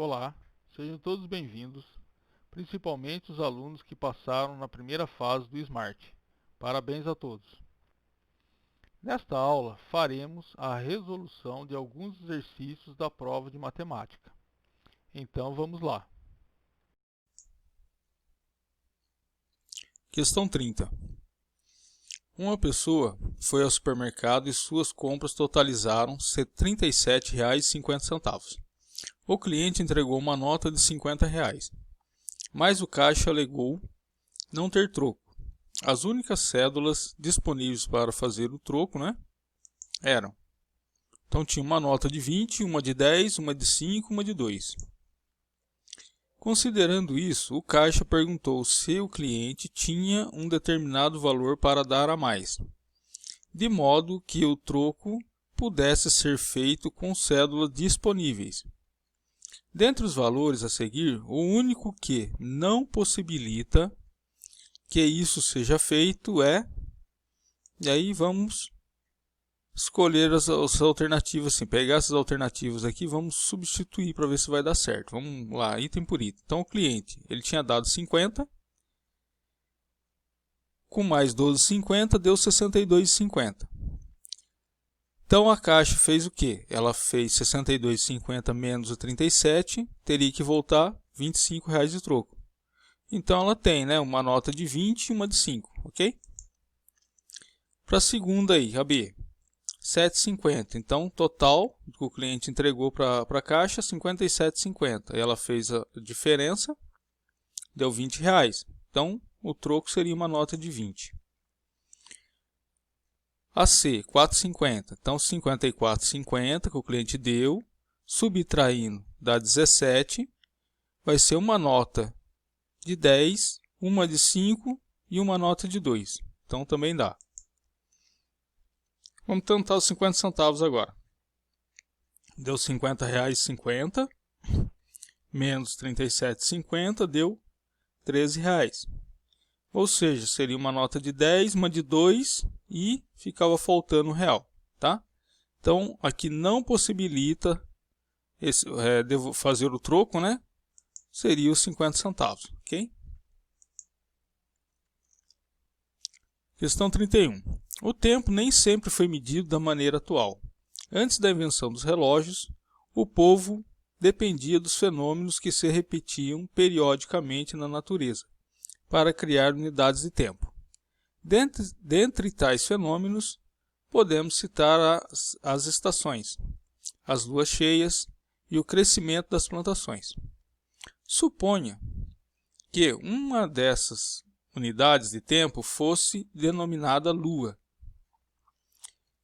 Olá, sejam todos bem-vindos, principalmente os alunos que passaram na primeira fase do SMART. Parabéns a todos! Nesta aula, faremos a resolução de alguns exercícios da prova de matemática. Então, vamos lá. Questão 30. Uma pessoa foi ao supermercado e suas compras totalizaram R$ 37,50. O cliente entregou uma nota de R$ 50, mas o caixa alegou não ter troco. As únicas cédulas disponíveis para fazer o troco, eram. Então tinha uma nota de 20, uma de 10, uma de 5, uma de 2. Considerando isso, o caixa perguntou se o cliente tinha um determinado valor para dar a mais, de modo que o troco pudesse ser feito com cédulas disponíveis. Dentre os valores a seguir, o único que não possibilita que isso seja feito é... E aí vamos escolher as alternativas, assim, pegar essas alternativas aqui, vamos substituir para ver se vai dar certo. Vamos lá, item por item. Então o cliente, ele tinha dado 50, com mais 12,50 deu 62,50. Então a caixa fez o quê? Ela fez 62,50 menos o 37, teria que voltar R$ 25 de troco. Então ela tem, uma nota de 20 e uma de 5, ok? Para a segunda aí, a B, 7,50. Então, total que o cliente entregou para a caixa, 57,50. Ela fez a diferença, deu R$ 20. Então, o troco seria uma nota de 20. A C, 4,50. Então, 54,50 que o cliente deu, subtraindo dá 17, vai ser uma nota de 10, uma de 5 e uma nota de 2. Então, também dá. Vamos tentar os 50 centavos agora. Deu R$ 50,50, menos R$ 37,50 deu R$ 13. Ou seja, seria uma nota de 10, uma de 2 e ficava faltando R$1, tá? Então, aqui não possibilita fazer o troco, Seria os 50 centavos, ok? Questão 31. O tempo nem sempre foi medido da maneira atual. Antes da invenção dos relógios, o povo dependia dos fenômenos que se repetiam periodicamente na natureza, para criar unidades de tempo. Dentre tais fenômenos, podemos citar as estações, as luas cheias e o crescimento das plantações. Suponha que uma dessas unidades de tempo fosse denominada lua,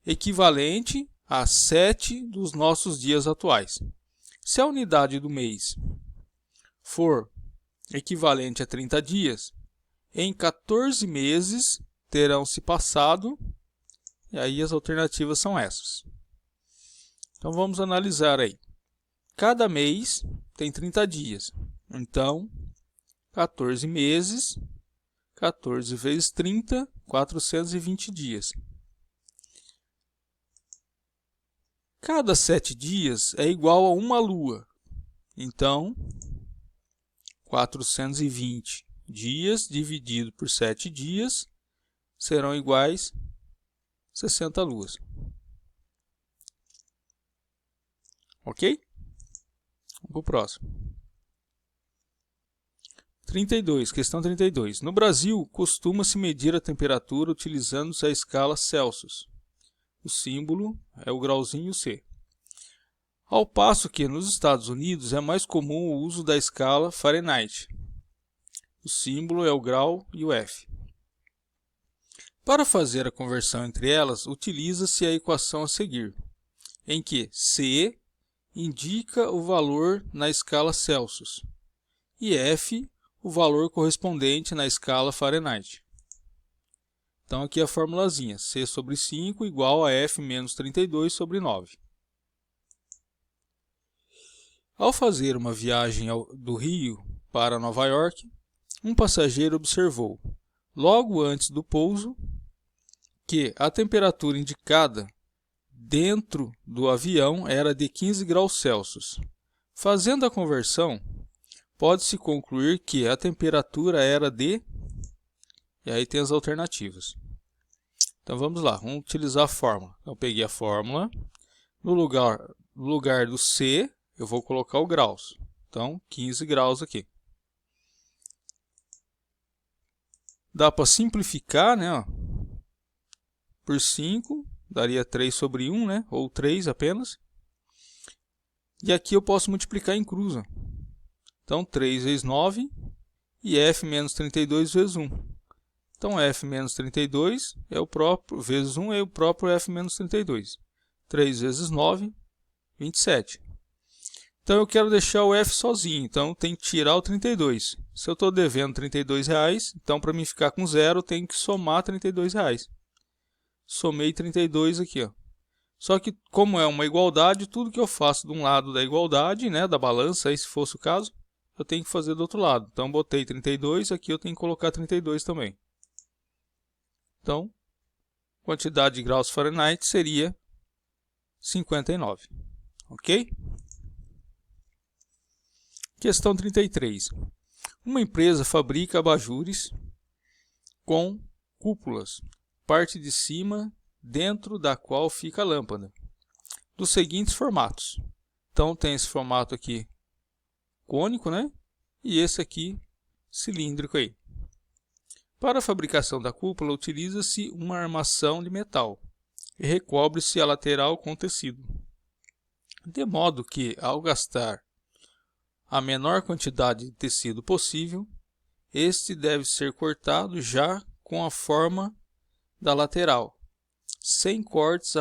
equivalente a 7 dos nossos dias atuais. Se a unidade do mês for equivalente a 30 dias, em 14 meses terão se passado, e aí as alternativas são essas. Então vamos analisar aí. Cada mês tem 30 dias, então 14 meses, 14 vezes 30, 420 dias. Cada 7 dias é igual a uma lua, então 420 dias dividido por 7 dias serão iguais a 60 luas. Ok? Vamos para o próximo. 32, questão 32. No Brasil, costuma-se medir a temperatura utilizando a escala Celsius. O símbolo é o grauzinho C. Ao passo que nos Estados Unidos é mais comum o uso da escala Fahrenheit. O símbolo é o grau e o F. Para fazer a conversão entre elas, utiliza-se a equação a seguir, em que C indica o valor na escala Celsius e F o valor correspondente na escala Fahrenheit. Então aqui a formulazinha, C sobre 5 igual a F menos 32 sobre 9. Ao fazer uma viagem do Rio para Nova York, um passageiro observou, logo antes do pouso, que a temperatura indicada dentro do avião era de 15 graus Celsius, Fazendo a conversão, pode-se concluir que a temperatura era de... E aí tem as alternativas. Então vamos lá, vamos utilizar a fórmula. Eu peguei a fórmula, no lugar do C, eu vou colocar o graus. Então, 15 graus aqui. Dá para simplificar, né? Ó, por 5, daria 3 sobre 1, né? Ou 3 apenas. E aqui eu posso multiplicar em cruz. Ó. Então, 3 vezes 9 e F menos 32 vezes 1. Então, F menos 32 é o próprio, vezes 1 é o próprio F menos 32. 3 vezes 9, 27. Então, eu quero deixar o F sozinho. Então, tem que tirar o 32. Se eu estou devendo R$32, então, para mim ficar com zero, eu tenho que somar R$32. Somei 32 aqui, ó. Só que, como é uma igualdade, tudo que eu faço de um lado da igualdade, né, da balança, aí, se fosse o caso, eu tenho que fazer do outro lado. Então, botei 32, aqui eu tenho que colocar 32 também. Então, quantidade de graus Fahrenheit seria 59. Ok? Questão 33. Uma empresa fabrica abajures com cúpulas, parte de cima dentro da qual fica a lâmpada, dos seguintes formatos. Então tem esse formato aqui cônico, né? E esse aqui cilíndrico aí. Para a fabricação da cúpula utiliza-se uma armação de metal e recobre-se a lateral com tecido, de modo que ao gastar a menor quantidade de tecido possível, este deve ser cortado já com a forma da lateral, sem cortes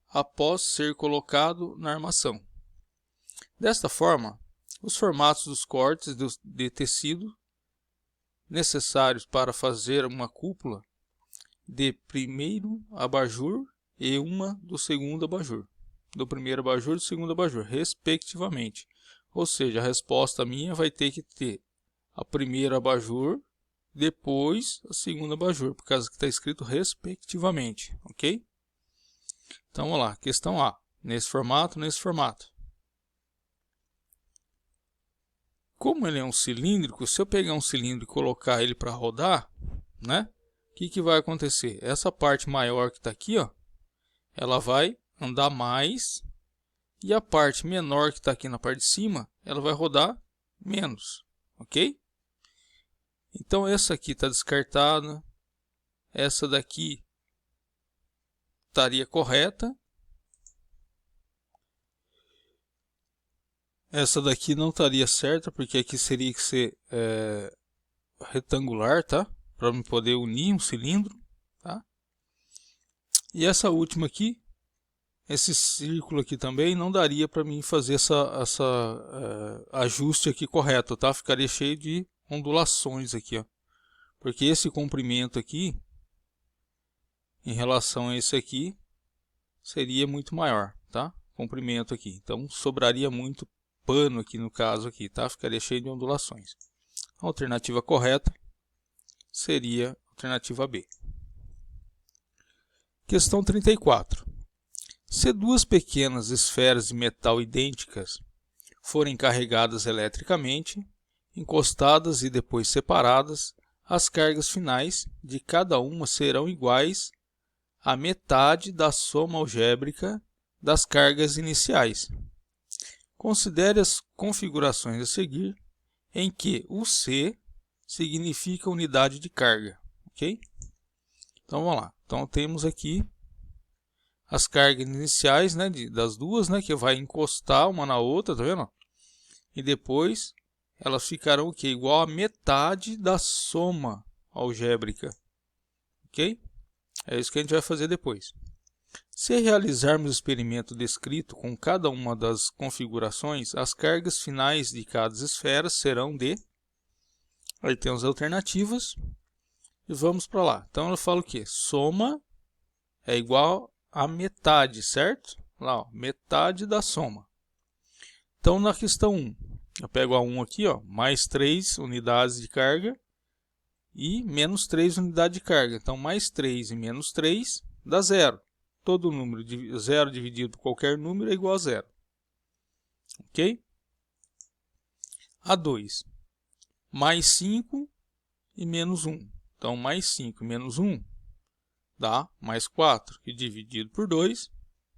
após ser colocado na armação. Desta forma, os formatos dos cortes de tecido necessários para fazer uma cúpula de primeiro abajur e uma do segundo abajur, do primeiro abajur e do segundo abajur, respectivamente. Ou seja, a resposta minha vai ter que ter a primeira abajur, depois a segunda abajur, por causa que está escrito respectivamente, ok? Então vamos lá, questão A, nesse formato, nesse formato. Como ele é um cilíndrico, se eu pegar um cilindro e colocar ele para rodar, né? O que vai acontecer? Essa parte maior que está aqui, ó, ela vai andar mais, e a parte menor que está aqui na parte de cima, ela vai rodar menos, ok? Então essa aqui está descartada, essa daqui estaria correta, essa daqui não estaria certa, porque aqui seria que ser retangular, tá? Para eu poder unir um cilindro, tá? E essa última aqui, esse círculo aqui também não daria para mim fazer essa ajuste aqui correto, tá? Ficaria cheio de ondulações aqui, ó. Porque esse comprimento aqui, em relação a esse aqui, seria muito maior, tá? Comprimento aqui. Então sobraria muito pano aqui no caso aqui, tá? Ficaria cheio de ondulações. A alternativa correta seria a alternativa B. Questão 34. Se duas pequenas esferas de metal idênticas forem carregadas eletricamente, encostadas e depois separadas, as cargas finais de cada uma serão iguais à metade da soma algébrica das cargas iniciais. Considere as configurações a seguir em que o C significa unidade de carga, ok? Então vamos lá. Então temos aqui as cargas iniciais, né, das duas, né, que vai encostar uma na outra, tá vendo? E depois elas ficarão o quê? Igual a metade da soma algébrica, ok? É isso que a gente vai fazer depois. Se realizarmos o experimento descrito com cada uma das configurações, as cargas finais de cada esfera serão de... Aí tem as alternativas e vamos para lá. Então eu falo que soma é igual a metade, certo? Lá, ó, metade da soma. Então na questão 1, eu pego a 1 aqui, ó, mais 3 unidades de carga e menos 3 unidades de carga. Então mais 3 e menos 3 dá 0. todo número, 0 dividido por qualquer número é igual a 0. Ok? A2. Mais 5 e menos 1. Então, mais 5 e menos 1 dá mais 4, que dividido por 2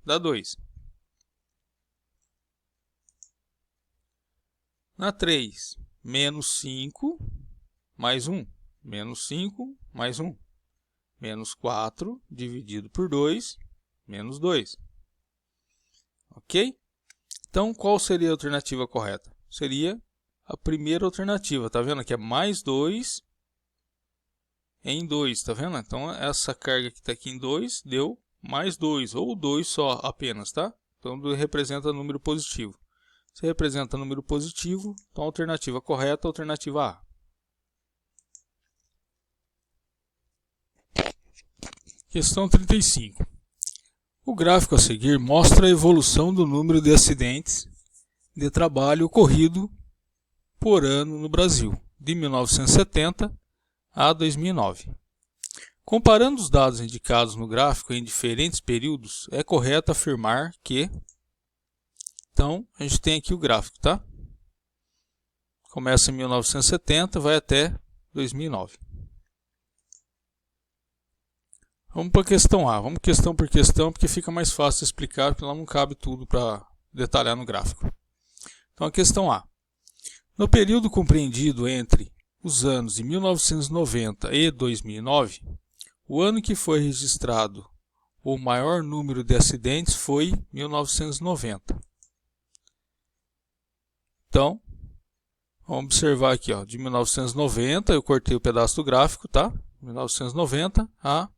dá 2. Na 3, menos 5 mais 1. Menos 5 mais 1. Menos 4 dividido por 2, menos 2. Ok? Então, qual seria a alternativa correta? Seria a primeira alternativa. Tá vendo que é mais 2 em 2. Tá vendo? Então, essa carga que está aqui em 2 deu mais 2. Ou 2 só apenas. Tá? Então, representa número positivo. Se representa número positivo, então a alternativa correta é a alternativa A. Questão 35. O gráfico a seguir mostra a evolução do número de acidentes de trabalho ocorrido por ano no Brasil, de 1970 a 2009. Comparando os dados indicados no gráfico em diferentes períodos, é correto afirmar que... Então, a gente tem aqui o gráfico, tá? Começa em 1970, vai até 2009. Vamos para a questão A. Vamos questão por questão, porque fica mais fácil de explicar, porque lá não cabe tudo para detalhar no gráfico. Então, a questão A. No período compreendido entre os anos de 1990 e 2009, o ano que foi registrado o maior número de acidentes foi 1990. Então, vamos observar aqui, ó, de 1990, eu cortei o pedaço do gráfico, tá? 1990 a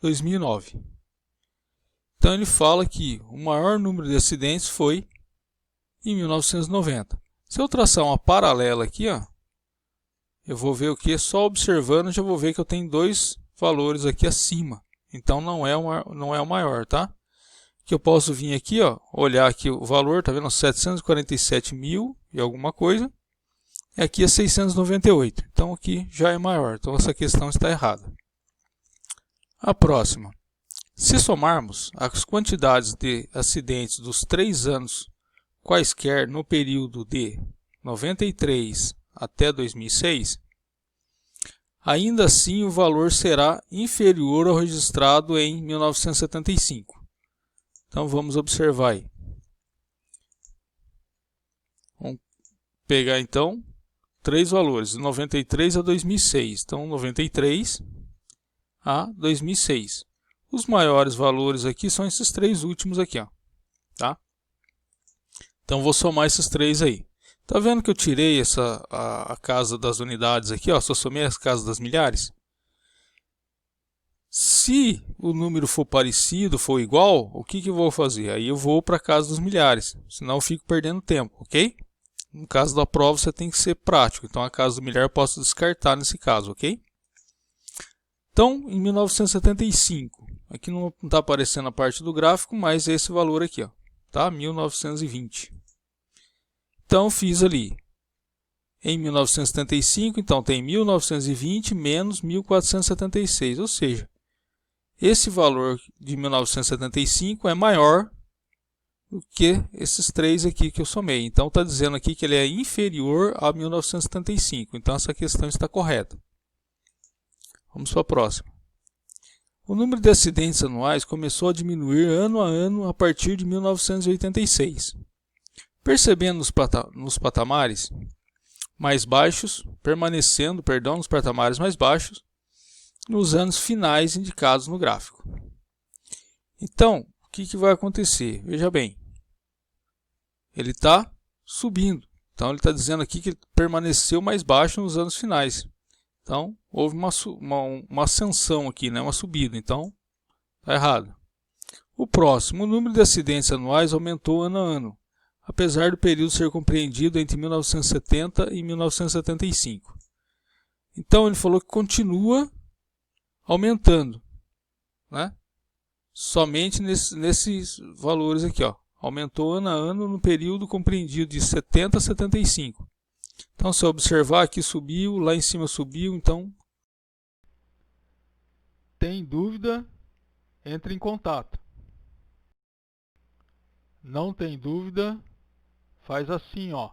2009. Então, ele fala que o maior número de acidentes foi em 1990. Se eu traçar uma paralela aqui, ó, eu vou ver o que? Só observando, já vou ver que eu tenho dois valores aqui acima. Então, não é o maior, tá? Que eu posso vir aqui, ó, olhar aqui o valor, tá vendo? 747 mil e alguma coisa. E aqui é 698. Então, aqui já é maior. Então, essa questão está errada. A próxima. Se somarmos as quantidades de acidentes dos 3 anos quaisquer no período de 93 até 2006, ainda assim o valor será inferior ao registrado em 1975. Então, vamos observar aí. Vamos pegar, então, 3 valores, de 93 a 2006. Então, 93 a 2006. Os maiores valores aqui são esses 3 últimos aqui, ó, tá? Então, vou somar esses 3 aí. Tá vendo que eu tirei a casa das unidades aqui, ó, só somei as casas das milhares? Se o número for parecido, for igual, o que eu vou fazer? Aí eu vou para a casa dos milhares, senão eu fico perdendo tempo, ok? No caso da prova, você tem que ser prático. Então, a casa do milhar eu posso descartar nesse caso, ok? Então, em 1975, aqui não está aparecendo a parte do gráfico, mas esse valor aqui, ó, tá? 1920. Então, fiz ali. Em 1975, então, tem 1920 menos 1476, ou seja, esse valor de 1975 é maior do que esses 3 aqui que eu somei. Então, está dizendo aqui que ele é inferior a 1975. Então, essa questão está correta. Vamos para a próxima. O número de acidentes anuais começou a diminuir ano a ano a partir de 1986. Percebendo nos patamares mais baixos, nos patamares mais baixos, nos anos finais indicados no gráfico. Então, o que vai acontecer? Veja bem, ele está subindo. Então, ele está dizendo aqui que ele permaneceu mais baixo nos anos finais. Então, houve uma ascensão aqui, né? Uma subida. Então, está errado. O próximo, o número de acidentes anuais aumentou ano a ano, apesar do período ser compreendido entre 1970 e 1975. Então, ele falou que continua aumentando, né? Somente nesses valores aqui, ó. Aumentou ano a ano no período compreendido de 70 a 75. Então, se eu observar aqui subiu, lá em cima subiu, então... Tem dúvida? Entre em contato. Não tem dúvida? Faz assim, ó.